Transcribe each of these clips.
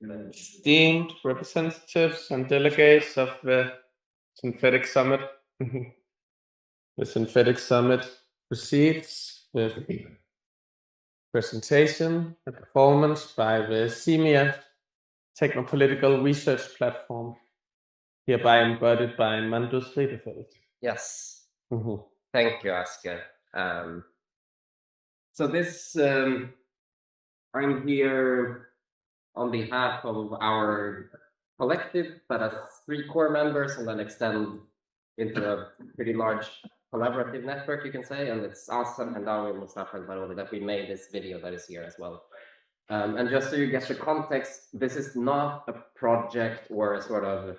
esteemed representatives and delegates of the Synthetic Summit. The Synthetic Summit proceeds with presentation and performance by the Simiyya technopolitical research platform, hereby embodied by Mandus Riedefeld. Yes. Thank you, Oscar. So this, I'm here on behalf of our collective that has 3 core members and then extend into a pretty large collaborative network, you can say. And it's awesome, and Dawi and Mustafa and Baroli, that we made this video that is here as well. And just so you get the context, this is not a project or a sort of,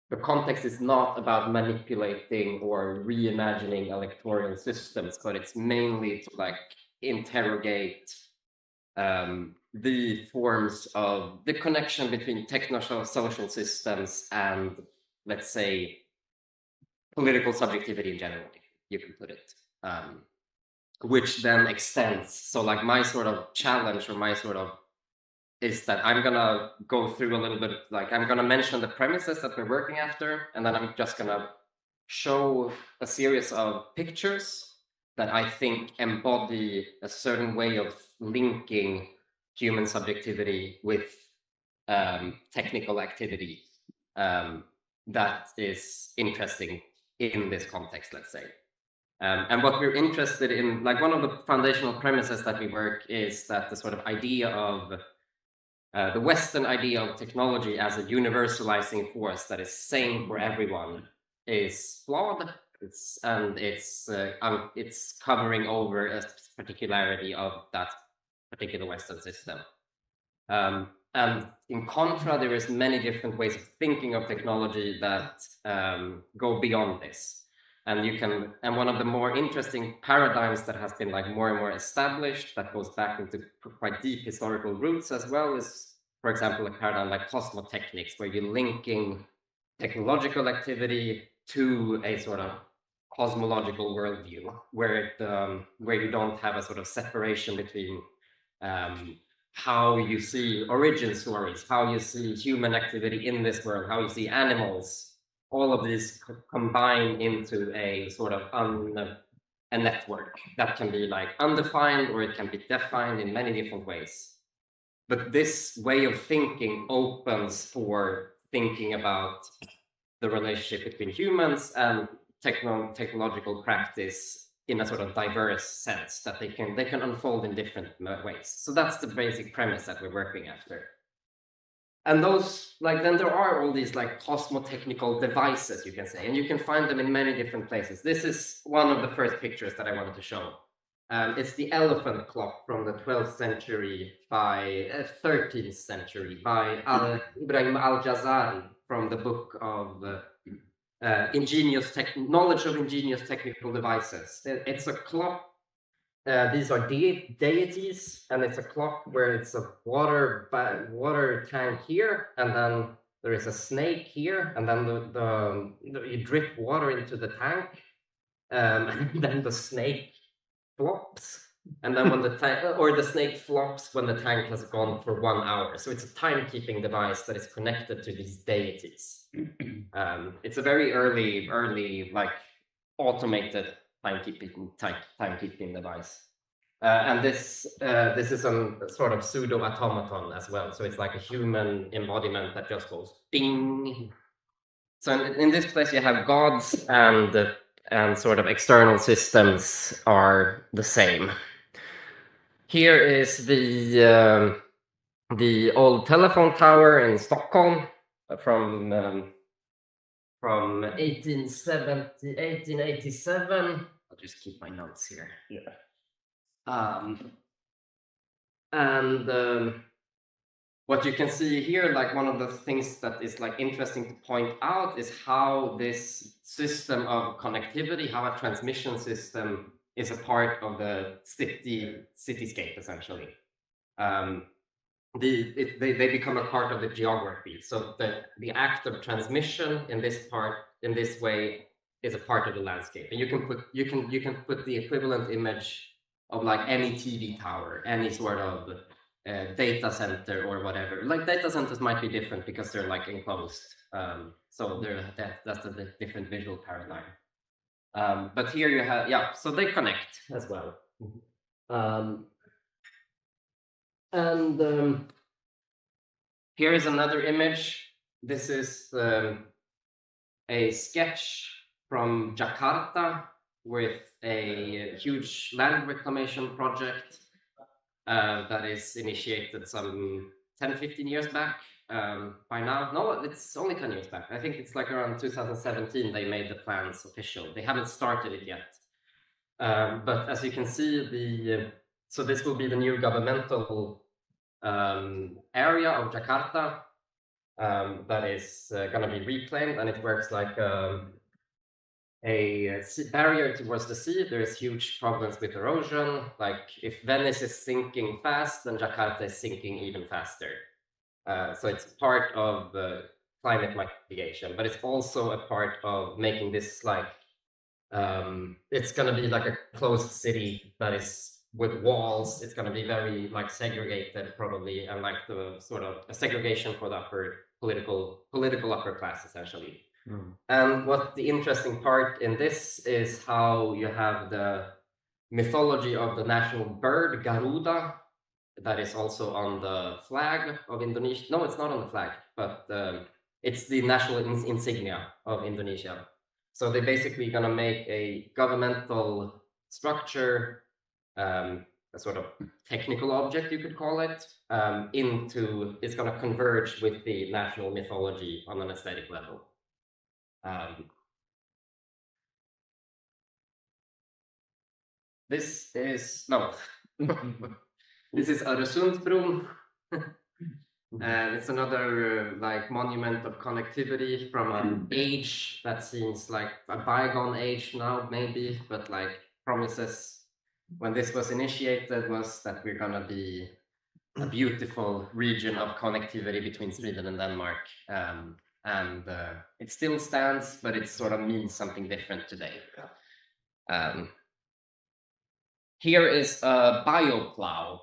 the context is not about manipulating or reimagining electoral systems, but it's mainly to like interrogate the forms of the connection between techno-social systems and, let's say, political subjectivity in general, you can put it, which then extends. So like my sort of challenge, or my sort of, is that I'm gonna go through a little bit, like I'm gonna mention the premises that we're working after, and then I'm just gonna show a series of pictures that I think embody a certain way of linking human subjectivity with technical activity that is interesting in this context, let's say. And what we're interested in, like one of the foundational premises that we work is that the sort of idea of the Western idea of technology as a universalizing force that is same for everyone is flawed. It's covering over a particularity of that particular Western system. And in contra, there is many different ways of thinking of technology that go beyond this. And one of the more interesting paradigms that has been like more and more established, that goes back into quite deep historical roots as well, is, for example, a paradigm like cosmotechnics, where you're linking technological activity to a sort of cosmological worldview, where you don't have a sort of separation between how you see origin stories, how you see human activity in this world, how you see animals. All of these combine into a sort of a network that can be like undefined, or it can be defined in many different ways. But this way of thinking opens for thinking about the relationship between humans and technological practice in a sort of diverse sense, that they can unfold in different ways. So that's the basic premise that we're working after. And those, like, then there are all these like cosmotechnical devices, you can say, and you can find them in many different places. This is one of the first pictures that I wanted to show. It's the elephant clock from the 12th century by 13th century by Ibrahim al-Jazari, from the book of knowledge of ingenious technical devices. It's a clock. These are deities, and it's a clock where it's a water tank here, and then there is a snake here, and then you drip water into the tank, and then the snake flops, and then when the snake flops when the tank has gone for 1 hour. So it's a timekeeping device that is connected to these deities. It's a very early like automated timekeeping device. And this is a sort of pseudo automaton as well. So it's like a human embodiment that just goes ding. So in this place you have gods, and sort of external systems are the same. Here is the old telephone tower in Stockholm from 1887. I'll just keep my notes here. Yeah. What you can see here, like one of the things that is like interesting to point out, is how this system of connectivity, how a transmission system is a part of the cityscape, essentially. They become a part of the geography. So the act of transmission in this way is a part of the landscape, and you can put the equivalent image of like any TV tower, any sort of data center or whatever. Like data centers might be different because they're like enclosed. So that's a different visual paradigm. But here you have, yeah, so they connect as well. And here is another image. This is a sketch from Jakarta with a huge land reclamation project that is initiated some 10, 15 years back by now. No, it's only 10 years back. I think it's like around 2017 they made the plans official. They haven't started it yet. But as you can see, so this will be the new governmental area of Jakarta that is going to be reclaimed, and it works like a barrier towards the sea. There's huge problems with erosion. Like if Venice is sinking fast, then Jakarta is sinking even faster. So it's part of climate mitigation, but it's also a part of making this like it's going to be like a closed city that is with walls. It's going to be very like segregated probably, and like the sort of a segregation for the upper political upper class essentially. And what the interesting part in this is how you have the mythology of the national bird Garuda that is also on the flag of Indonesia. No, it's not on the flag, but it's the national insignia of Indonesia. So they're basically going to make a governmental structure, a sort of technical object, you could call it, it's going to converge with the national mythology on an aesthetic level. This is, no, this is Öresundsbron. And it's another like monument of connectivity from an age that seems like a bygone age now, maybe, but like promises when this was initiated was that we're gonna be a beautiful region of connectivity between Sweden and Denmark. And it still stands, but it sort of means something different today. Here is a bioplow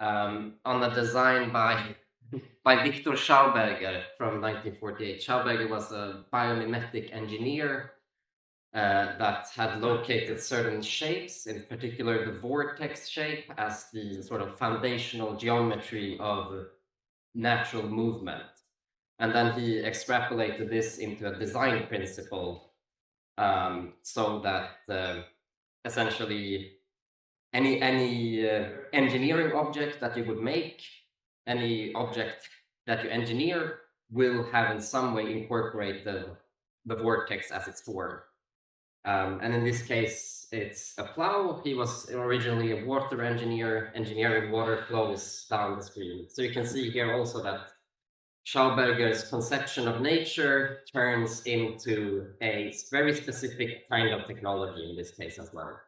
on a design by Victor Schauberger from 1948. Schauberger was a biomimetic engineer that had located certain shapes, in particular the vortex shape, as the sort of foundational geometry of natural movement. And then he extrapolated this into a design principle so that essentially any engineering object that you would make, any object that you engineer will have in some way incorporate the vortex as its form. And in this case, it's a plow. He was originally a water engineer, engineering water flows down the stream. So you can see here also that Schauberger's conception of nature turns into a very specific kind of technology in this case as well.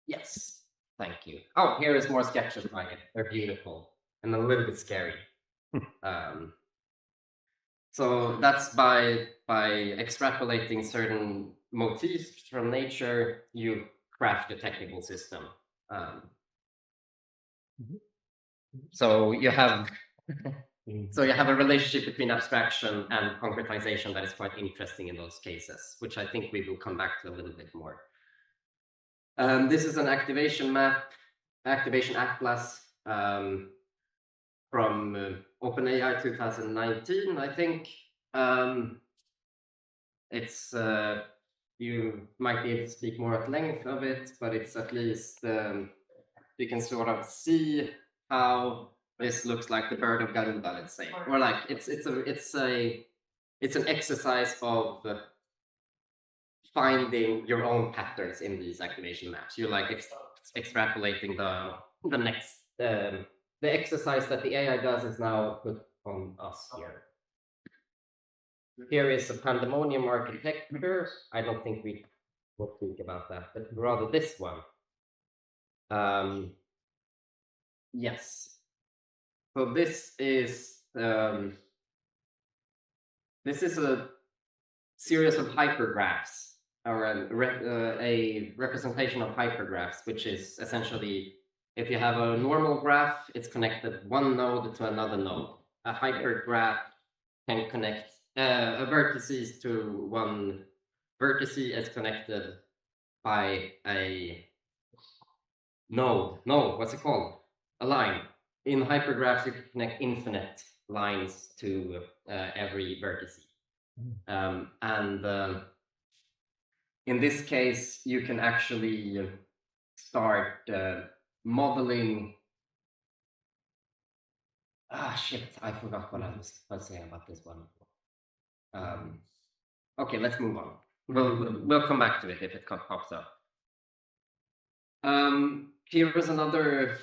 Yes, thank you. Oh, here is more sketches by it. They're beautiful and a little bit scary. So that's by extrapolating certain motifs from nature, you craft a technical system. So you have a relationship between abstraction and concretization that is quite interesting in those cases, which I think we will come back to a little bit more. This is an activation map, activation atlas from OpenAI 2019, I think. It's you might be able to speak more at length of it, but it's at least you can sort of see how this looks like the bird of Garuda, let's say, or like it's an exercise of finding your own patterns in these activation maps. You're like extrapolating the next the exercise that the AI does is now put on us here. Here is a pandemonium architecture. I don't think we will think about that, but rather this one. Yes. So this is a series of hypergraphs, or a representation of hypergraphs, which is essentially If you have a normal graph, it's connected one node to another node. A hypergraph can connect a vertices to one vertice is connected by a node. No, what's it called? A line. In hypergraphs, you can connect infinite lines to every vertice. In this case, you can actually start modeling. Shit, I forgot what I was saying about this one. Okay, let's move on. We'll come back to it if it pops up. Here is another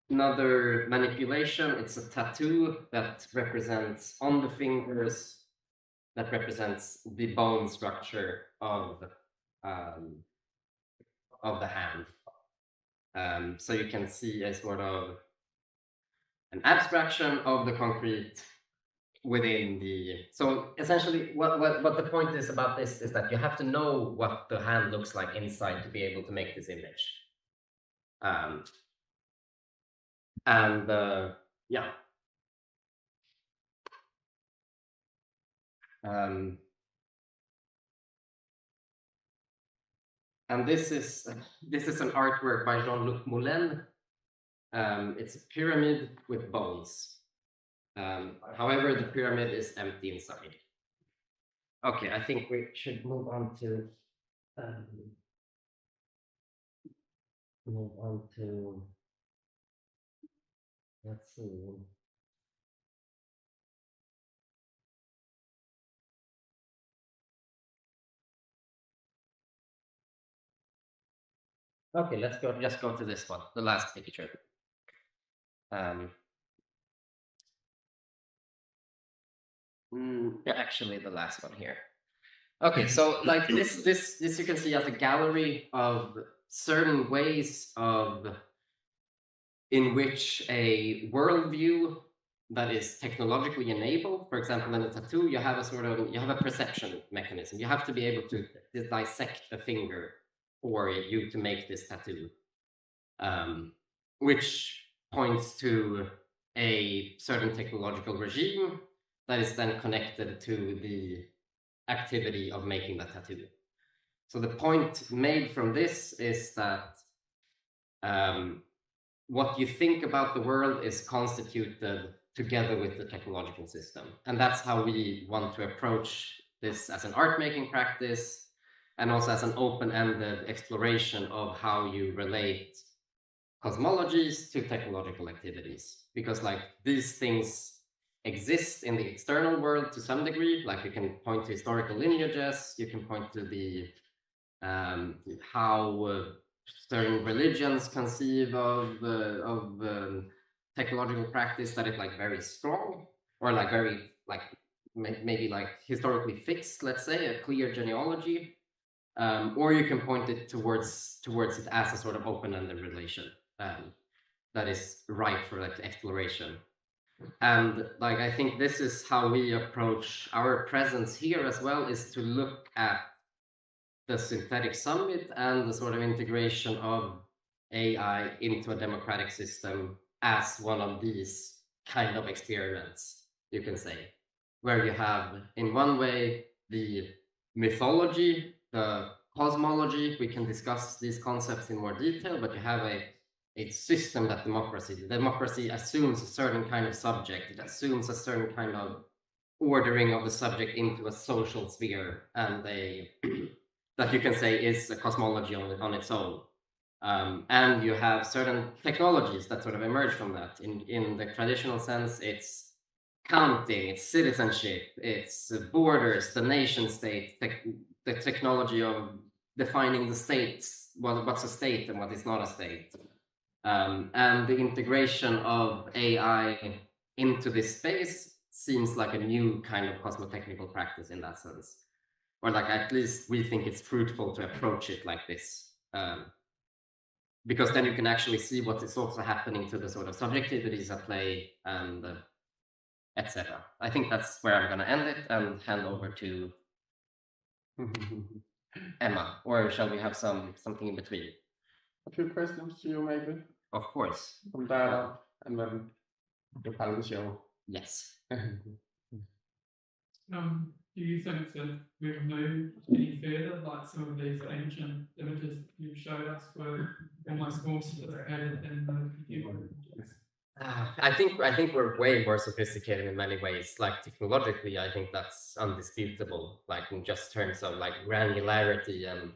manipulation. It's a tattoo that represents on the fingers, that represents the bone structure of the hand. So you can see a sort of an abstraction of the concrete within the. So essentially, what the point is about this is that you have to know what the hand looks like inside to be able to make this image. Yeah. And this is an artwork by Jean-Luc Moulin. It's a pyramid with bones. However, the pyramid is empty inside. Okay, I think we should move on to let's see. Okay, let's just go to this one, the last picture. Actually, the last one here. Okay, so like this you can see as a gallery of certain ways in which a worldview that is technologically enabled. For example, in a tattoo, you have a perception mechanism. You have to be able to dissect a finger for you to make this tattoo, which points to a certain technological regime that is then connected to the activity of making the tattoo. So the point made from this is that what you think about the world is constituted together with the technological system. And that's how we want to approach this as an art making practice, and also as an open-ended exploration of how you relate cosmologies to technological activities. Because like these things exist in the external world to some degree, like you can point to historical lineages, you can point to the how certain religions conceive of technological practice that is like very strong, or like very like maybe like historically fixed, let's say, a clear genealogy, or you can point it towards it as a sort of open-ended relation that is ripe for like exploration. And like I think this is how we approach our presence here as well, is to look at the synthetic summit and the sort of integration of AI into a democratic system as one of these kind of experiments, you can say, where you have in one way the mythology, the cosmology. We can discuss these concepts in more detail, but you have a system that democracy assumes a certain kind of subject. It assumes a certain kind of ordering of the subject into a social sphere, and that you can say is a cosmology on its own. And you have certain technologies that sort of emerge from that. In the traditional sense, it's counting, it's citizenship, it's borders, the nation state, the technology of defining the states, what's a state and what is not a state. And the integration of AI into this space seems like a new kind of cosmotechnical practice in that sense. Or like at least we think it's fruitful to approach it like this. Because then you can actually see what is also happening to the sort of subjectivities at play, and etc. I think that's where I'm going to end it and hand over to Emma. Or shall we have something in between? A few questions to you, maybe. Of course. From that on, and then the final show. Yes. Do you think that we've moved any further, like some of these ancient images you showed us were almost more sophisticated than the computer images? I think we're way more sophisticated in many ways. Like technologically, I think that's undisputable. Like in just terms of like granularity and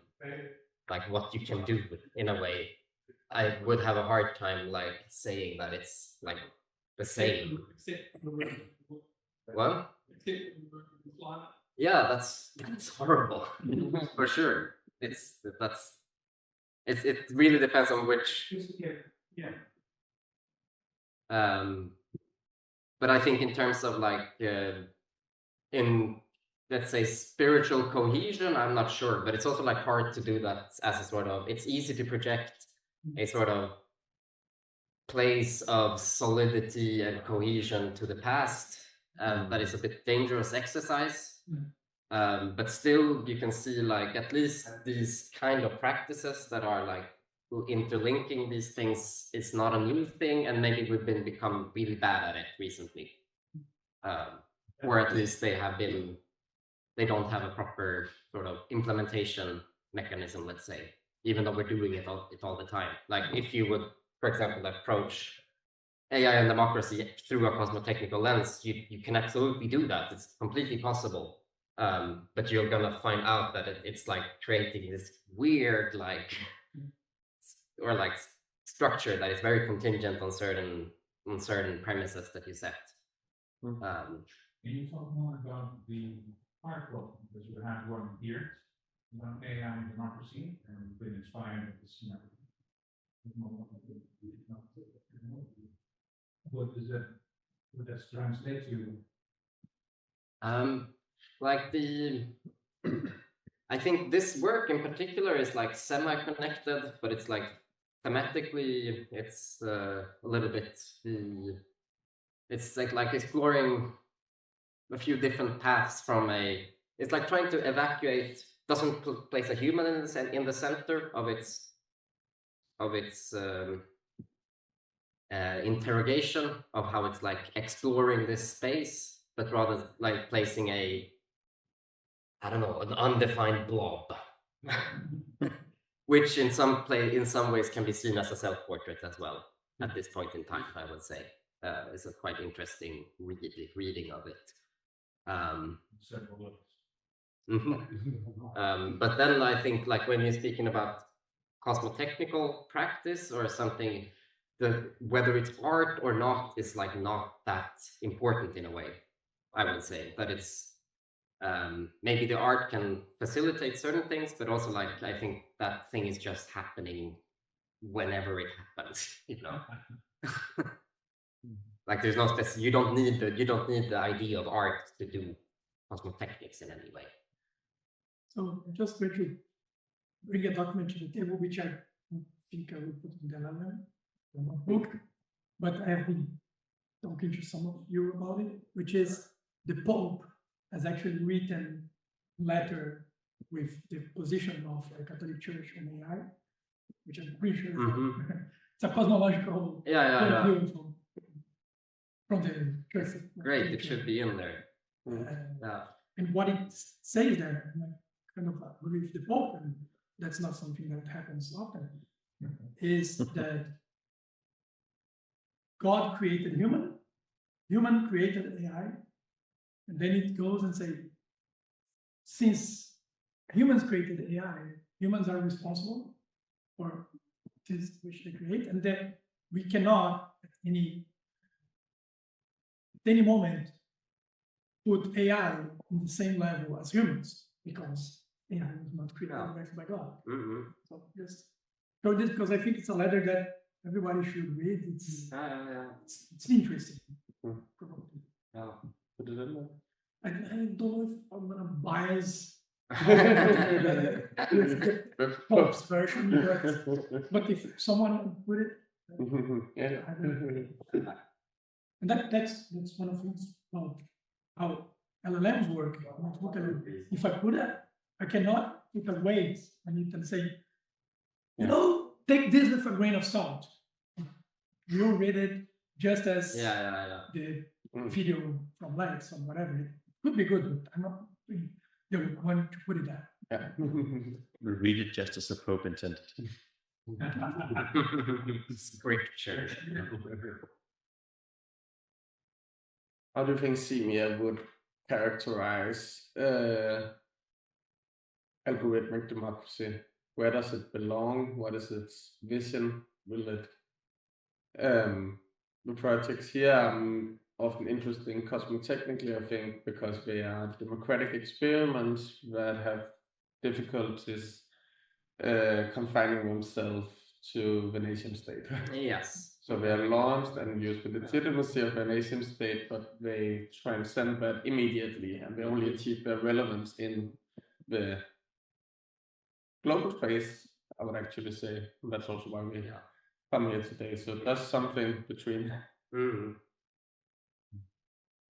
like what you can do in a way. I would have a hard time like saying that it's like the same. Except for the What? except for the climate. Yeah, that's horrible for sure. It really depends on which. Yeah. But I think in terms of like in let's say spiritual cohesion, I'm not sure, but it's also like hard to do that as a sort of. It's easy to project a sort of place of solidity and cohesion to the past, but it's a bit dangerous exercise. But still, you can see like at least these kind of practices that are like interlinking these things is not a new thing, and maybe we've become really bad at it recently, or at least they don't have a proper sort of implementation mechanism, let's say, even though we're doing it all the time. Like if you would, for example, approach AI and democracy through a cosmotechnical lens, you can absolutely do that. It's completely possible. But you're gonna find out that it's like creating this weird structure that is very contingent on certain premises that you set. Can you talk more about the artwork, because you have one here about AI and democracy, and been inspired with this. What does that translate to? I think this work in particular is like semi-connected, but it's like thematically it's a little bit it's like exploring a few different paths from it's like trying to evacuate, doesn't place a human in the center of its interrogation of how it's like exploring this space, but rather like placing an undefined blob, which in some ways can be seen as a self-portrait as well at this point in time. I would say it's a quite interesting reading of it. Several levels. But then I think like when you're speaking about cosmotechnical practice or something, whether it's art or not is like not that important in a way. I would say that it's maybe the art can facilitate certain things, but also like I think that thing is just happening whenever it happens, you know. Like there's no you don't need the idea of art to do cosmotechnics in any way. So I'm just going to bring a document to the table, which I think I will put in the book, but I have been talking to some of you about it, which is the Pope has actually written a letter with the position of the Catholic Church on AI, which I'm pretty sure it's a cosmological point of view from the church. Great, it should be in there. And what it says there, and I kind of agree with the Pope, and that's not something that happens often, is that God created human created AI, and then it goes and say, since humans created AI, humans are responsible for this which they create, and that we cannot at any moment put AI in the same level as humans, because AI was not created by God. So just go this, because I think it's a letter that everybody should read. It's interesting. Put it in there. I don't know if I'm gonna bias the Pope's version, but if someone put it, and that's one of the things about how LLMs work. If I put it, I cannot put a weight and you can say, take this with a grain of salt. you read it just as yeah. the Mm. video from Lights or whatever. It could be good, but I'm not really the one to put it there. Yeah. We read it just as the Pope intended. Scripture. How do you think Simiyya would characterize algorithmic democracy? Where does it belong? What is its vision? Will it the projects here are often interesting cosmotechnically, I think, because they are democratic experiments that have difficulties confining themselves to the nation state. Yes. So they are launched and use the legitimacy of a nation state, but they transcend that immediately, and they only achieve their relevance in the global space, I would actually say. That's also why we come here today. So that's something between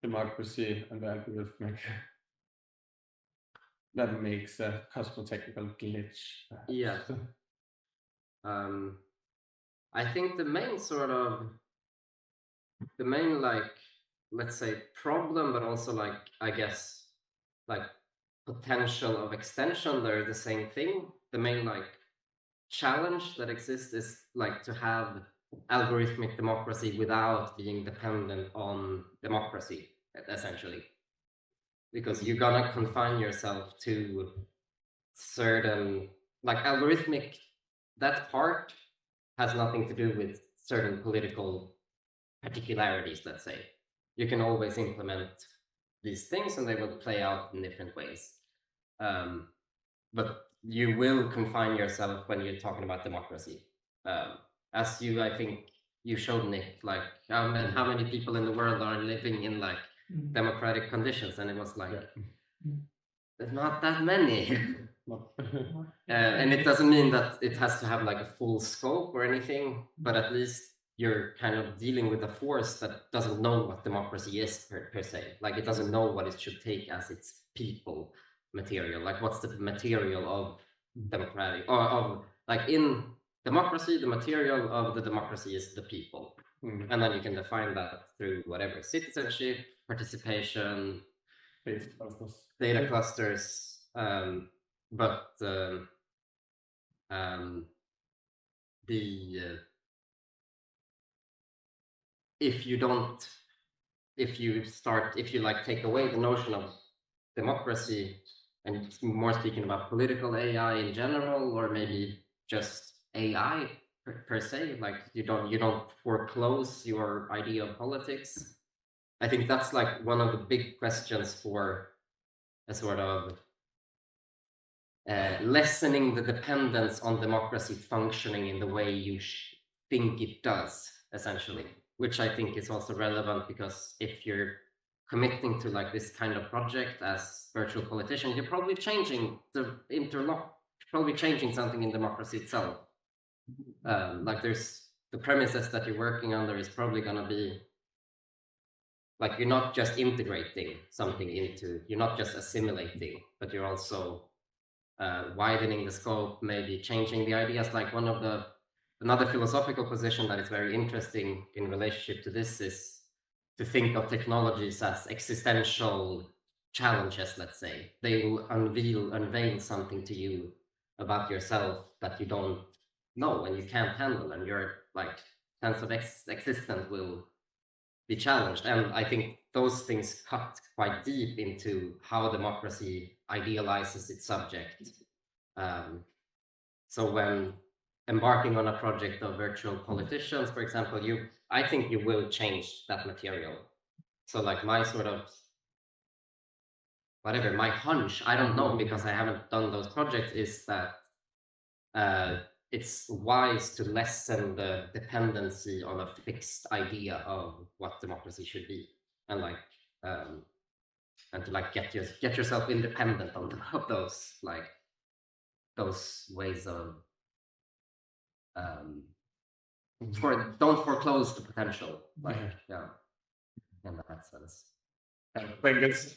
democracy and the algorithmic that makes a cosmotechnical glitch. perhaps. Yeah. I think the main like, let's say, problem, but also like, I guess, like potential of extension, they're the same thing. The main like challenge that exists is like to have algorithmic democracy without being dependent on democracy, essentially, because you're gonna confine yourself to certain, like, algorithmic, that part has nothing to do with certain political particularities, let's say. You can always implement these things and they will play out in different ways. But you will confine yourself when you're talking about democracy. As you, I think you showed, Nick, like how many people in the world are living in like democratic conditions, and it was like, there's not that many. And it doesn't mean that it has to have like a full scope or anything, but at least you're kind of dealing with a force that doesn't know what democracy is per se. Like, it doesn't know what it should take as its people material. Like, what's the material of democratic, or of, like, in democracy, the material of the democracy is the people. And then you can define that through whatever, citizenship, participation, data clusters, but if you like take away the notion of democracy, and more speaking about political AI in general, or maybe just AI per se, like you don't foreclose your idea of politics. I think that's like one of the big questions for a sort of lessening the dependence on democracy functioning in the way you think it does, essentially, which I think is also relevant, because if you're committing to like this kind of project as virtual politician, you're probably changing probably changing something in democracy itself. Like, there's the premises that you're working under is probably going to be like, you're not just integrating something into, you're not just assimilating, but you're also widening the scope, maybe changing the ideas. Like, another philosophical position that is very interesting in relationship to this is to think of technologies as existential challenges, let's say. They will unveil something to you about yourself that you don't know and you can't handle, and your like sense of existence will be challenged. And I think those things cut quite deep into how democracy idealizes its subject. So when embarking on a project of virtual politicians, for example, I think you will change that material. So like my sort of, whatever, my hunch, I don't know because I haven't done those projects, is that it's wise to lessen the dependency on a fixed idea of what democracy should be, and like and to like get yourself independent of those, like those ways of don't foreclose the potential, like in that sense. I think it's